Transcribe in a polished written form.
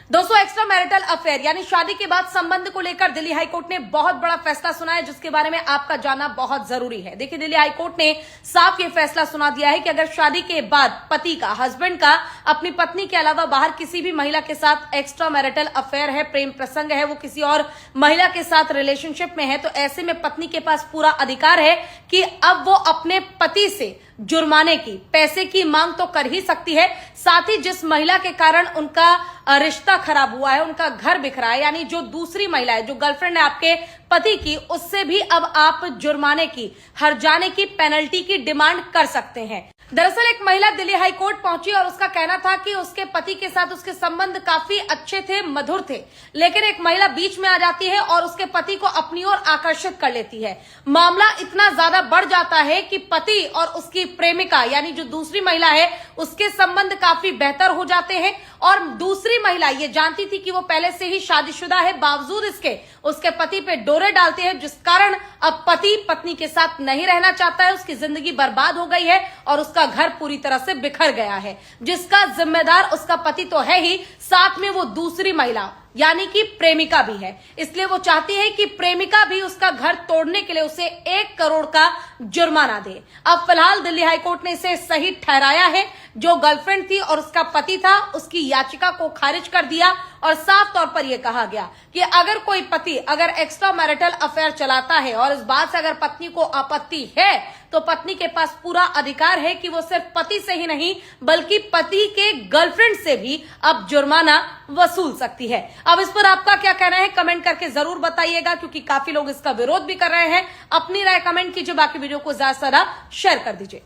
दोस्तों, extra marital affair यानी शादी के बाद संबंध को लेकर दिल्ली हाईकोर्ट ने बहुत बड़ा फैसला सुना है, जिसके बारे में आपका जानना बहुत जरूरी है। देखिए, दिल्ली हाईकोर्ट ने साफ ये फैसला सुना दिया है कि अगर शादी के बाद पति का, हस्बैंड का अपनी पत्नी के अलावा बाहर किसी भी महिला के साथ एक्स्ट्रा मैरिटल अफेयर है, प्रेम प्रसंग है, वो किसी और महिला के साथ रिलेशनशिप में है, तो ऐसे में पत्नी के पास पूरा अधिकार है कि अब वो अपने पति से जुर्माने की, पैसे की मांग तो कर ही सकती है। साथ ही जिस महिला के कारण उनका रिश्ता खराब हुआ है, उनका घर बिखरा है, यानी जो दूसरी महिला है, जो गर्लफ्रेंड है आपके पति की, उससे भी अब आप जुर्माने की, हर्जाने की, पेनल्टी की डिमांड कर सकते हैं। दरअसल एक महिला दिल्ली हाईकोर्ट पहुंची और उसका कहना था कि उसके पति के साथ उसके संबंध काफी अच्छे थे, मधुर थे, लेकिन एक महिला बीच में आ जाती है और उसके पति को अपनी ओर आकर्षित कर लेती है। मामला इतना ज्यादा बढ़ जाता है कि पति और उसकी प्रेमिका यानी जो दूसरी महिला है, उसके संबंध काफी बेहतर हो जाते हैं और दूसरी महिला ये जानती थी कि वो पहले से ही शादीशुदा है, बावजूद इसके उसके पति पे डोरे डालते हैं, जिस कारण अब पति पत्नी के साथ नहीं रहना चाहता है, उसकी जिंदगी बर्बाद हो गई है और उसका घर पूरी तरह से बिखर गया है, जिसका जिम्मेदार उसका पति तो है ही, साथ में वो दूसरी महिला यानी कि प्रेमिका भी है। इसलिए वो चाहती है कि प्रेमिका भी उसका घर तोड़ने के लिए उसे 1 करोड़ का जुर्माना दे। अब फिलहाल दिल्ली हाईकोर्ट ने इसे सही ठहराया है। जो गर्लफ्रेंड थी और उसका पति था, उसकी याचिका को खारिज कर दिया और साफ तौर पर यह कहा गया कि अगर कोई पति अगर एक्स्ट्रा मैरिटल अफेयर चलाता है और इस बात से अगर पत्नी को आपत्ति है, तो पत्नी के पास पूरा अधिकार है कि वो सिर्फ पति से ही नहीं बल्कि पति के गर्लफ्रेंड से भी अब जुर्माना वसूल सकती है। अब इस पर आपका क्या कहना है, कमेंट करके जरूर बताइएगा, क्योंकि काफी लोग इसका विरोध भी कर रहे हैं। अपनी राय कमेंट कीजिए, बाकी वीडियो को ज्यादा से ज्यादा शेयर कर दीजिए।